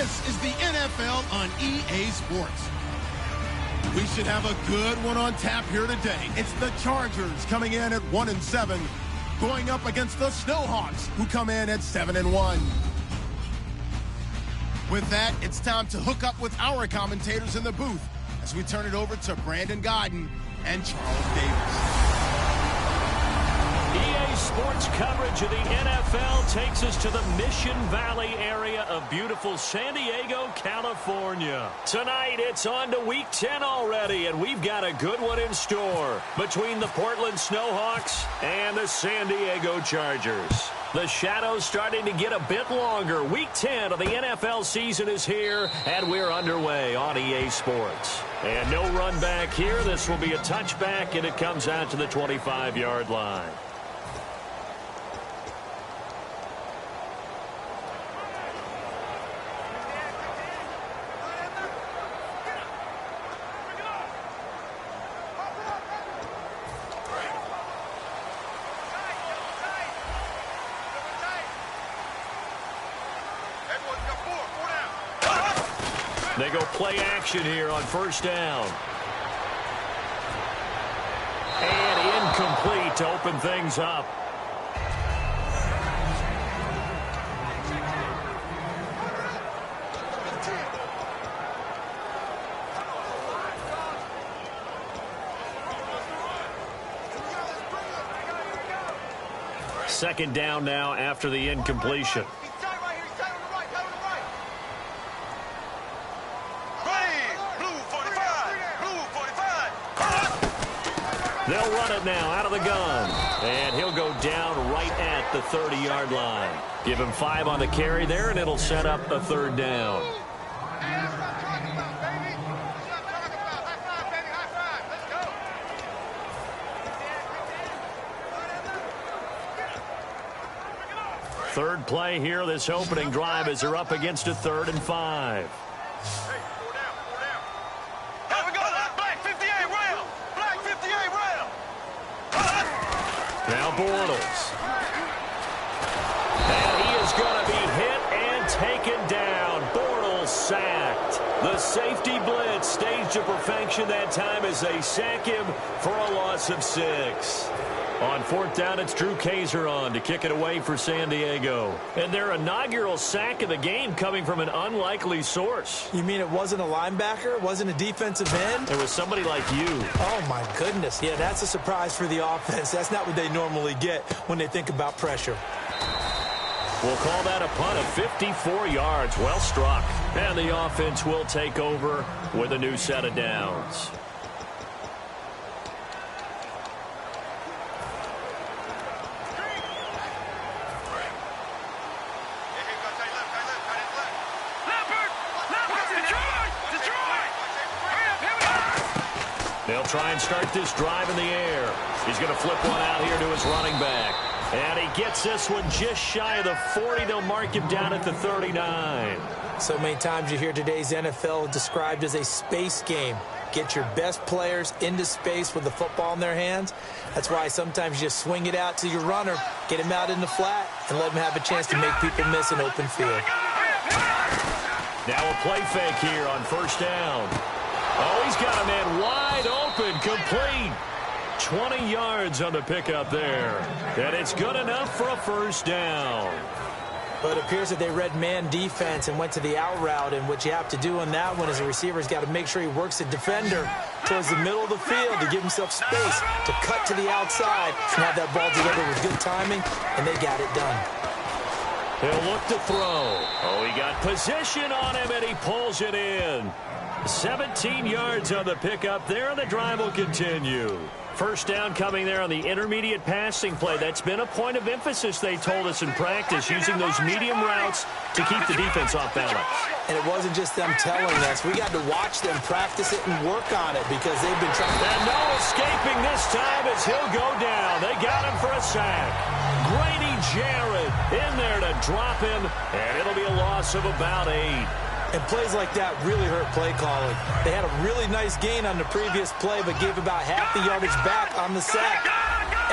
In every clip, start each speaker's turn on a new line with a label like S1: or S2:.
S1: This is the NFL on EA Sports. We should have a good one on tap here today. It's the Chargers coming in at 1-7, going up against the Snowhawks, who come in at 7-1. With that, it's time to hook up with our commentators in the booth as we turn it over to Brandon Godden and Charles Davis.
S2: EA Sports coverage of the NFL takes us to the Mission Valley area of beautiful San Diego, California. Tonight, it's on to Week 10 already, and we've got a good one in store between the Portland Snowhawks and the San Diego Chargers. The shadow's starting to get a bit longer. Week 10 of the NFL season is here, and we're underway on EA Sports. And no run back here. This will be a touchback, and it comes out to the 25-yard line. They go play action here on first down. And incomplete to open things up. Second down now after the incompletion. They'll run it now out of the gun. And he'll go down right at the 30-yard line. Give him 5 on the carry there, and it'll set up a third down. Third play here, this opening drive, as they're up against a 3rd and 5. Now Bortles. And he is going to be hit and taken down. Bortles sacked. The safety blitz staged to perfection that time as they sack him for a loss of 6. On 4th down, it's Drew Kaiser on to kick it away for San Diego. And their inaugural sack of the game coming from an unlikely source.
S3: You mean it wasn't a linebacker? It wasn't a defensive end?
S2: It was somebody like you.
S3: Oh, my goodness. Yeah, that's a surprise for the offense. That's not what they normally get when they think about pressure.
S2: We'll call that a punt of 54 yards. Well struck. And the offense will take over with a new set of downs. They'll try and start this drive in the air. He's going to flip one out here to his running back. And he gets this one just shy of the 40. They'll mark him down at the 39.
S3: So many times you hear today's NFL described as a space game. Get your best players into space with the football in their hands. That's why sometimes you just swing it out to your runner, get him out in the flat, and let him have a chance to make people miss an open field.
S2: Now a play fake here on first down. Oh, he's got a man wide open, complete. 20 yards on the pickup there. And it's good enough for a first down.
S3: But it appears that they read man defense and went to the out route, and what you have to do on that one is the receiver's got to make sure he works the defender towards the middle of the field to give himself space to cut to the outside and have that ball delivered with good timing, and they got it done.
S2: He'll look to throw. Oh, he got position on him, and he pulls it in. 17 yards on the pickup there, and the drive will continue. First down coming there on the intermediate passing play. That's been a point of emphasis, they told us in practice, using those medium routes to keep the defense off balance.
S3: And it wasn't just them telling us. We got to watch them practice it and work on it because they've been trying.
S2: And no escaping this time as he'll go down. They got him for a sack. Grady Jarrett in there to drop him, and it'll be a loss of about 8.
S3: And plays like that really hurt play calling. They had a really nice gain on the previous play, but gave about half the yardage back on the sack.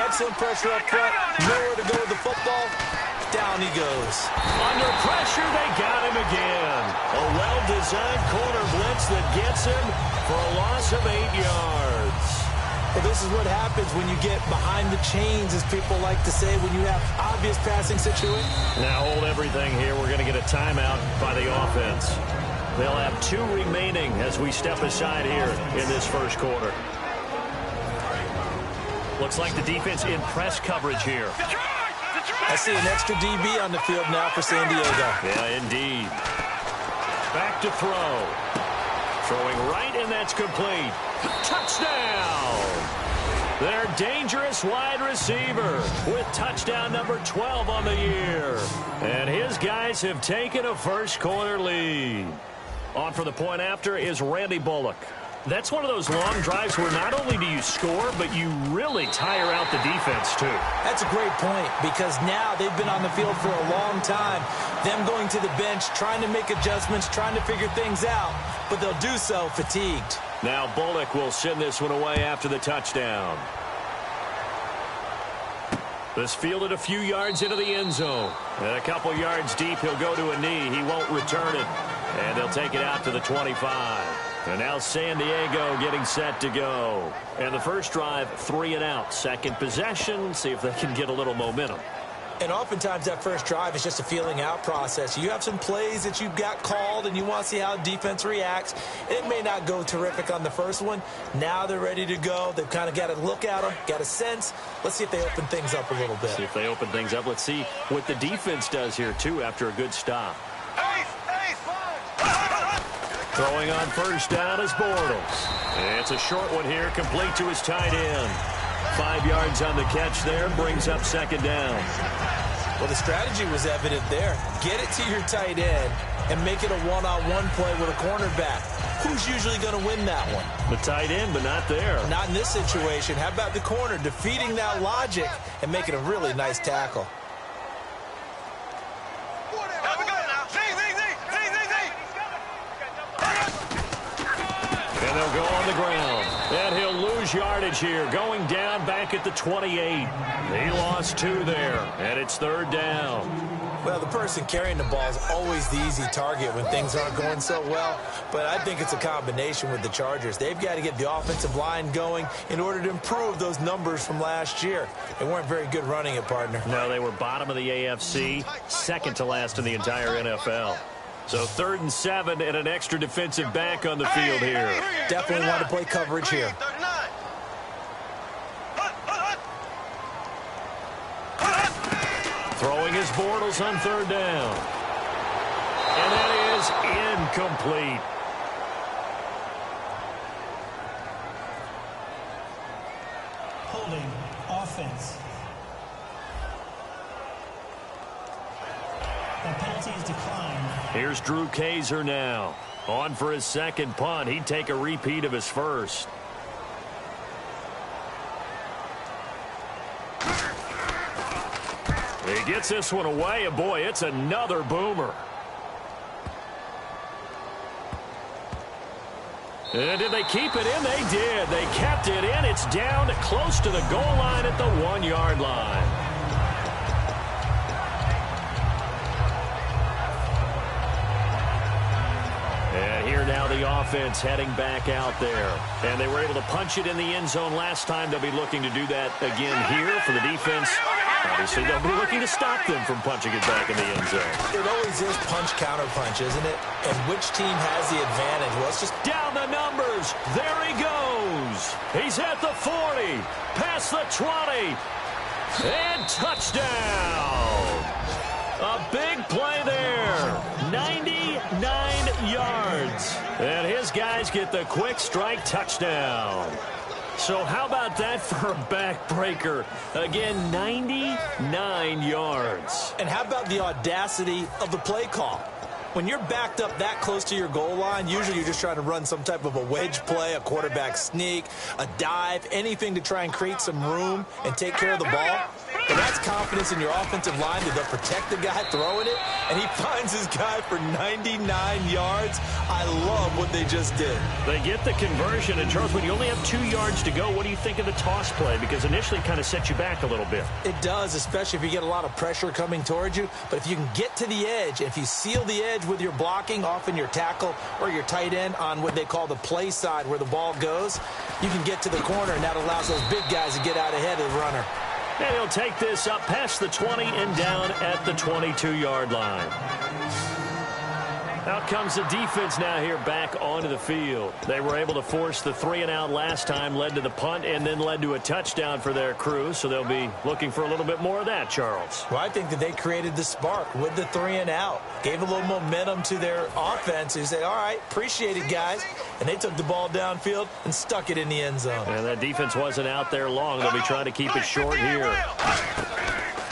S3: Excellent pressure up front. Nowhere to go with the football. Down he goes.
S2: Under pressure, they got him again. A well-designed corner blitz that gets him for a loss of 8 yards.
S3: Well, this is what happens when you get behind the chains, as people like to say, when you have obvious passing situations.
S2: Now hold everything here. We're going to get a timeout by the offense. They'll have 2 remaining as we step aside here in this first quarter. Looks like the defense in press coverage here.
S3: I see an extra DB on the field now for San Diego.
S2: Yeah, indeed. Back to throw. Throwing right, and that's complete. Touchdown! Their dangerous wide receiver with touchdown number 12 on the year. And his guys have taken a first quarter lead. On for the point after is Randy Bullock. That's one of those long drives where not only do you score, but you really tire out the defense, too.
S3: That's a great point, because now they've been on the field for a long time. Them going to the bench, trying to make adjustments, trying to figure things out, but they'll do so fatigued.
S2: Now Bullock will send this one away after the touchdown. This fielded a few yards into the end zone. And a couple yards deep, he'll go to a knee. He won't return it. And they'll take it out to the 25. And now San Diego getting set to go. And the first drive, 3 and out. Second possession, see if they can get a little momentum.
S3: And oftentimes that first drive is just a feeling out process. You have some plays that you've got called and you want to see how defense reacts. It may not go terrific on the first one. Now they're ready to go. They've kind of got to look at them, got a sense. Let's see if they open things up a little bit.
S2: See if they open things up. Let's see what the defense does here, too, after a good stop. Throwing on first down is Bortles. And it's a short one here, complete to his tight end. 5 yards on the catch there, brings up second down.
S3: Well, the strategy was evident there. Get it to your tight end and make it a one-on-one play with a cornerback. Who's usually going to win that one?
S2: The tight end, but not there.
S3: Not in this situation. How about the corner defeating that logic and making a really nice tackle?
S2: And they'll go on the ground. And he'll lose yardage here, going down back at the 28. He lost 2 there, and it's third down.
S3: Well, the person carrying the ball is always the easy target when things aren't going so well, but I think it's a combination with the Chargers. They've got to get the offensive line going in order to improve those numbers from last year. They weren't very good running it, partner.
S2: No, they were bottom of the AFC, second to last in the entire NFL. So 3rd and 7 and an extra defensive back on the field here.
S3: Definitely want to play coverage here.
S2: Throwing his Bortles on third down. And that is incomplete.
S4: Holding offense. The penalty is declined.
S2: Here's Drew Kaiser now. On for his second punt. He'd take a repeat of his first. He gets this one away, and boy, it's another boomer. And did they keep it in? They did. They kept it in. It's down close to the goal line at the 1-yard line. And here now the offense heading back out there. And they were able to punch it in the end zone last time. They'll be looking to do that again here for the defense. Obviously, they'll be looking to stop them from punching it back in the end zone.
S3: It always is punch-counter-punch, isn't it? And which team has the advantage? Well, it's just
S2: down the numbers. There he goes. He's at the 40, past the 20, and touchdown. A big play there. 99 yards. And his guys get the quick strike touchdown. So how about that for a backbreaker? Again, 99 yards.
S3: And how about the audacity of the play call? When you're backed up that close to your goal line, usually you're just trying to run some type of a wedge play, a quarterback sneak, a dive, anything to try and create some room and take care of the ball. And that's confidence in your offensive line that they'll protect the guy throwing it, and he finds his guy for 99 yards. I love what they just did.
S2: They get the conversion, and Charles, when you only have 2 yards to go, what do you think of the toss play? Because initially it kind of sets you back a little bit.
S3: It does, especially if you get a lot of pressure coming towards you. But if you can get to the edge, if you seal the edge with your blocking, often your tackle or your tight end on what they call the play side where the ball goes, you can get to the corner, and that allows those big guys to get out ahead of the runner.
S2: And he'll take this up past the 20 and down at the 22-yard line. Out comes the defense now here back onto the field. They were able to force the 3-and-out last time, led to the punt, and then led to a touchdown for their crew. So they'll be looking for a little bit more of that, Charles.
S3: Well, I think that they created the spark with the 3-and-out. Gave a little momentum to their offense who said, all right, appreciate it, guys. And they took the ball downfield and stuck it in the end zone.
S2: And that defense wasn't out there long. They'll be trying to keep it short here.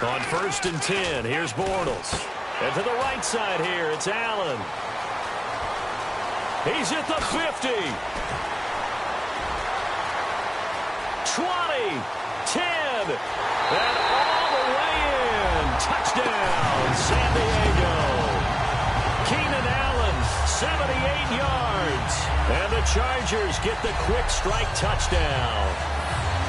S2: On 1st and 10, here's Bortles. And to the right side here, it's Allen. He's at the 50. 20, 10. And all the way in. Touchdown, San Diego. Keenan Allen, 78 yards. And the Chargers get the quick strike touchdown.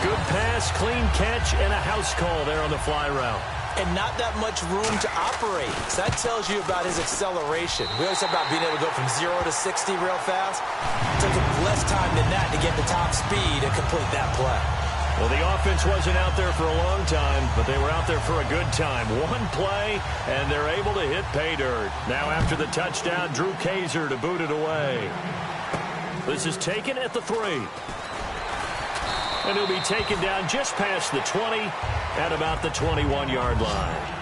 S2: Good pass, clean catch, and a house call there on the fly route.
S3: And not that much room to operate. So that tells you about his acceleration. We always talk about being able to go from 0 to 60 real fast. It took him less time than that to get the top speed and complete that play.
S2: Well, the offense wasn't out there for a long time, but they were out there for a good time. One play, and they're able to hit pay dirt. Now after the touchdown, Drew Kaiser to boot it away. This is taken at the 3. And he'll be taken down just past the 20 at about the 21-yard line.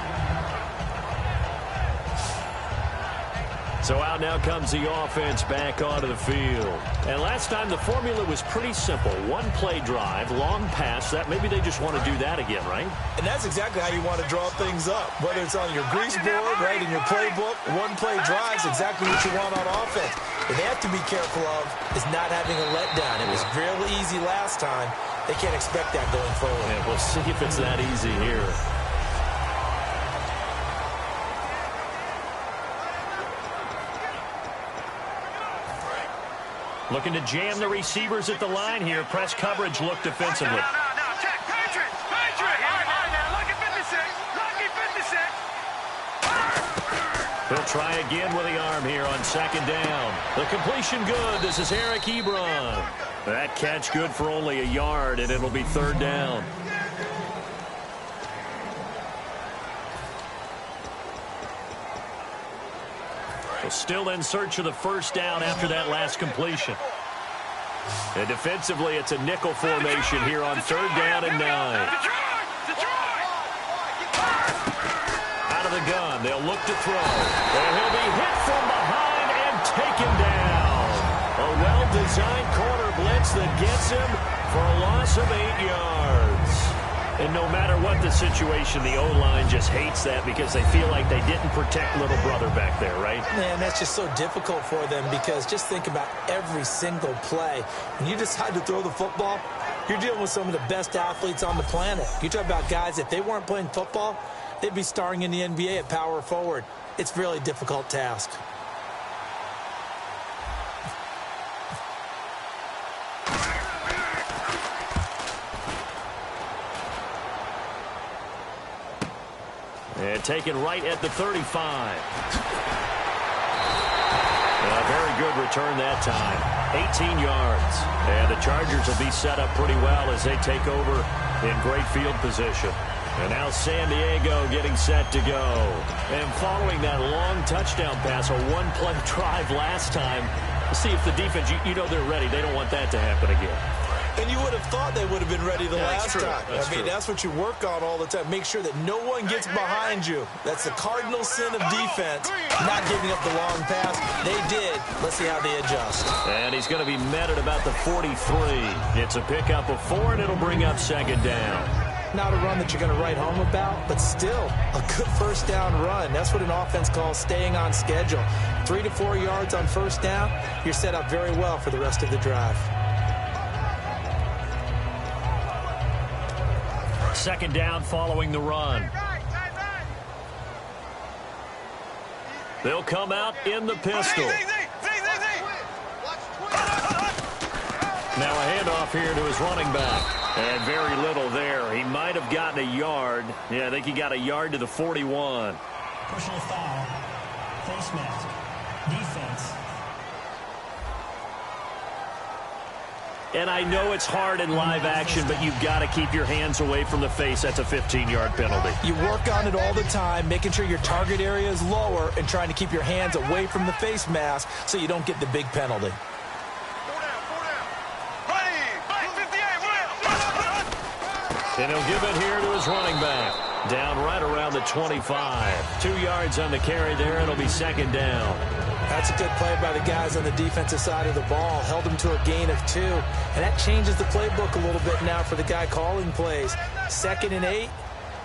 S2: So out now comes the offense back onto the field. And last time the formula was pretty simple. One play drive, long pass. That maybe they just want to do that again, right?
S3: And that's exactly how you want to draw things up. Whether it's on your grease board, right, in your playbook, one play drive is exactly what you want on offense. What they have to be careful of is not having a letdown. It was real easy last time. They can't expect that going forward.
S2: Yeah, we'll see if it's that easy here. Looking to jam the receivers at the line here. Press coverage look defensively.
S5: No. Check. Patriot. All right, now. Lucky 56.
S2: He'll try again with the arm here on 2nd down. The completion good. This is Eric Ebron. That catch good for only a yard, and it'll be 3rd down. Still in search of the 1st down after that last completion. And defensively, it's a nickel formation here on 3rd down and 9. Out of the gun, they'll look to throw. And he'll be hit from behind and taken down. A well-designed corner blitz that gets him for a loss of 8 yards. And no matter what the situation, the O-line just hates that because they feel like they didn't protect little brother back there, right?
S3: Man, that's just so difficult for them because just think about every single play. When you decide to throw the football, you're dealing with some of the best athletes on the planet. You talk about guys, if they weren't playing football, they'd be starring in the NBA at power forward. It's a really difficult task.
S2: And taken right at the 35. A very good return that time. 18 yards. And the Chargers will be set up pretty well as they take over in great field position. And now San Diego getting set to go. And following that long touchdown pass, a one-play drive last time, see if the defense, you know they're ready. They don't want that to happen again.
S3: And you would have thought they would have been ready the last time.
S2: I mean,
S3: that's what you work on all the time. Make sure that no one gets behind you. That's the cardinal sin of defense, not giving up the long pass. They did. Let's see how they adjust.
S2: And he's going to be met at about the 43. It's a pickup of 4, and it'll bring up 2nd down.
S3: Not a run that you're going to write home about, but still a good 1st down run. That's what an offense calls staying on schedule. 3 to 4 yards on 1st down, you're set up very well for the rest of the drive.
S2: Second down following the run. They'll come out in the pistol. Now a handoff here to his running back. And very little there. He might have gotten a yard. Yeah, I think he got a yard to the 41.
S4: Personal foul. Face mask. Defense.
S2: And I know it's hard in live action, but you've got to keep your hands away from the face. That's a 15-yard penalty.
S3: You work on it all the time, making sure your target area is lower and trying to keep your hands away from the face mask so you don't get the big penalty.
S2: And he'll give it here to his running back. Down right around the 25. 2 yards on the carry there. It'll be second down.
S3: That's a good play by the guys on the defensive side of the ball. Held him to a gain of 2. And that changes the playbook a little bit now for the guy calling plays. 2nd and 8.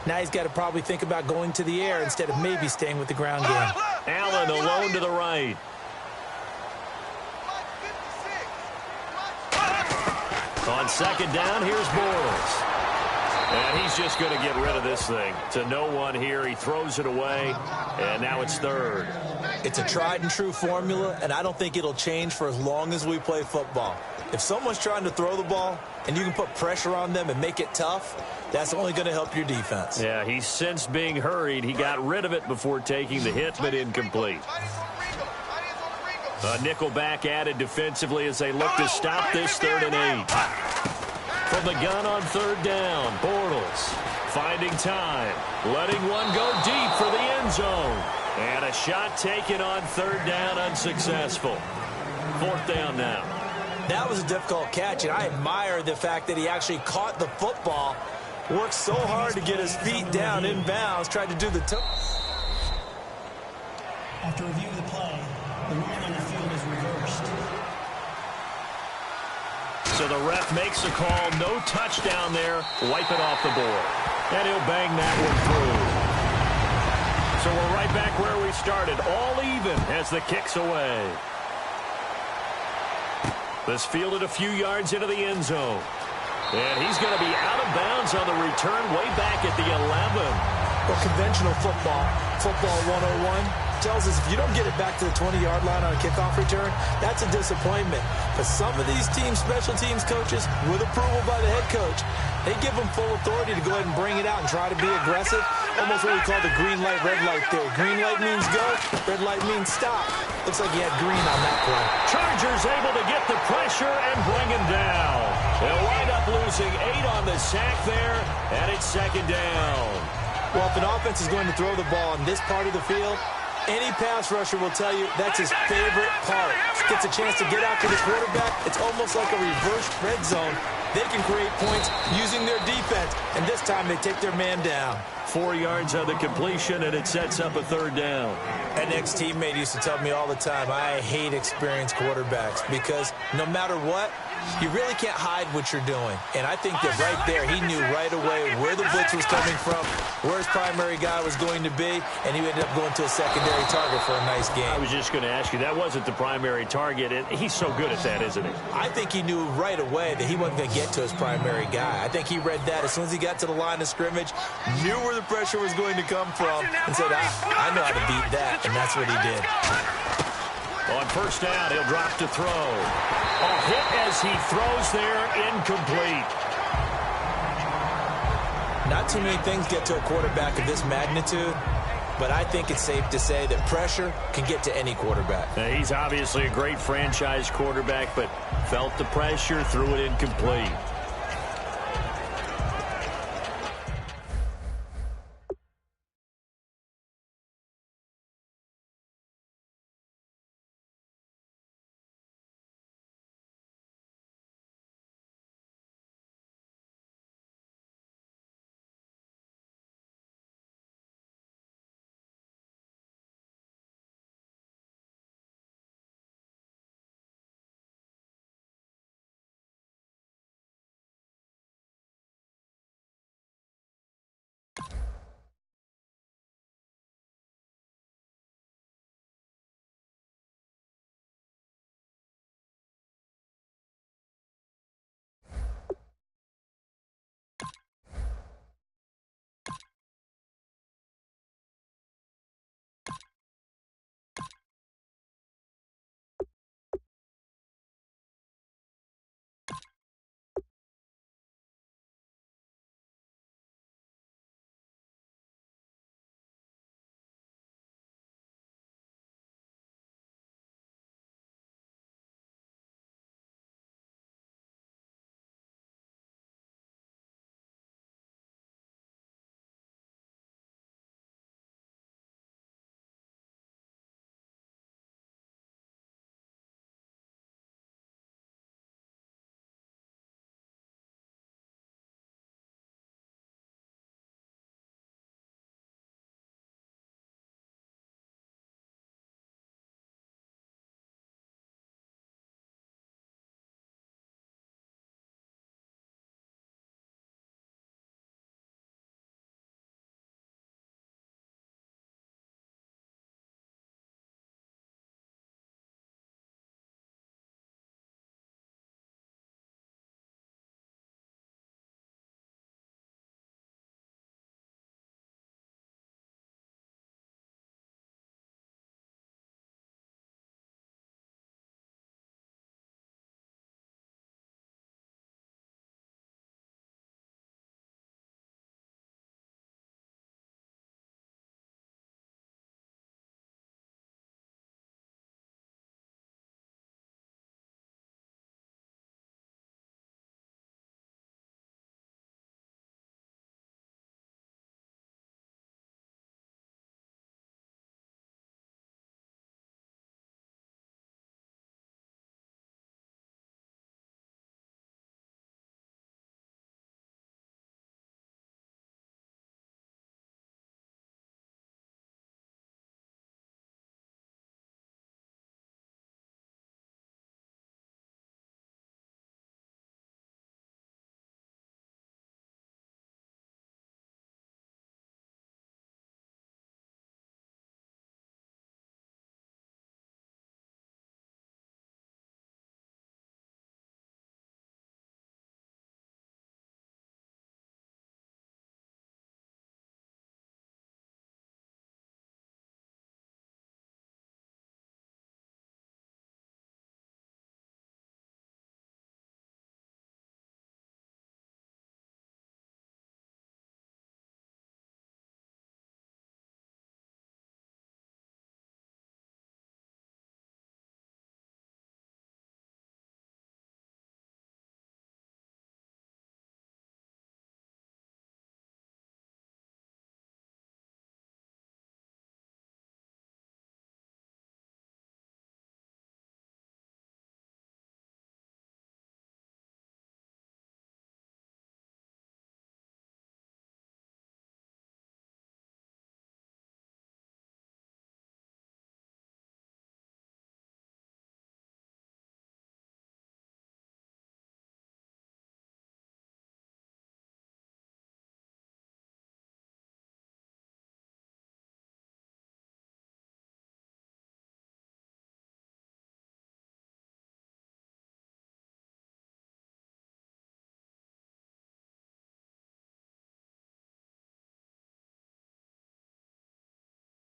S3: Now he's got to probably think about going to the air instead of maybe staying with the ground game.
S2: Allen alone to the right. On second down, here's Bortles. And he's just going to get rid of this thing. To no one here. He throws it away, and now it's third.
S3: It's a tried-and-true formula, and I don't think it'll change for as long as we play football. If someone's trying to throw the ball and you can put pressure on them and make it tough, that's only going to help your defense.
S2: Yeah, he's sensed being hurried. He got rid of it before taking the hit, but incomplete. A nickel back added defensively as they look to stop this 3rd and 8. From the gun on 3rd down, Bortles finding time, letting one go deep for the end zone. And a shot taken on 3rd down, unsuccessful. 4th down now.
S3: That was a difficult catch, and I admire the fact that he actually caught the football, worked so hard to get his feet down inbounds, tried to do the
S4: After review of the play, the ruling on the field is reversed.
S2: So the ref makes a call, no touchdown there, wipe it off the board. And he'll bang that one through. So we're right back where we started, all even as the kick's away. This fielded a few yards into the end zone. And he's going to be out of bounds on the return way back at the 11.
S3: Well, conventional football 101, tells us if you don't get it back to the 20-yard line on a kickoff return, that's a disappointment. But some of these teams, special teams coaches, with approval by the head coach, they give them full authority to go ahead and bring it out and try to be aggressive. Almost what we call the green light, red light theory. Green light means go, red light means stop. Looks like he had green on that play.
S2: Chargers able to get the pressure and bring him down. They'll wind up losing 8 on the sack there, and it's second down.
S3: Well, if an offense is going to throw the ball on this part of the field, any pass rusher will tell you that's his favorite part. Gets a chance to get out to the quarterback. It's almost like a reverse red zone. They can create points using their defense, and this time they take their man down.
S2: 4 yards on the completion, and it sets up a 3rd down.
S3: An ex-teammate used to tell me all the time, I hate experienced quarterbacks because no matter what, you really can't hide what you're doing. And I think that right there, he knew right away where the blitz was coming from, where his primary guy was going to be, and he ended up going to a secondary target for a nice game.
S2: I was just going to ask you, that wasn't the primary target, and he's so good at that, isn't he?
S3: I think he knew right away that he wasn't going to get to his primary guy. I think he read that as soon as he got to the line of scrimmage, knew where the pressure was going to come from, and said, I know how to beat that, and that's what he did.
S2: On 1st down, he'll drop to throw. A hit as he throws there, incomplete.
S3: Not too many things get to a quarterback of this magnitude, but I think it's safe to say that pressure can get to any quarterback.
S2: He's obviously a great franchise quarterback, but felt the pressure, threw it incomplete.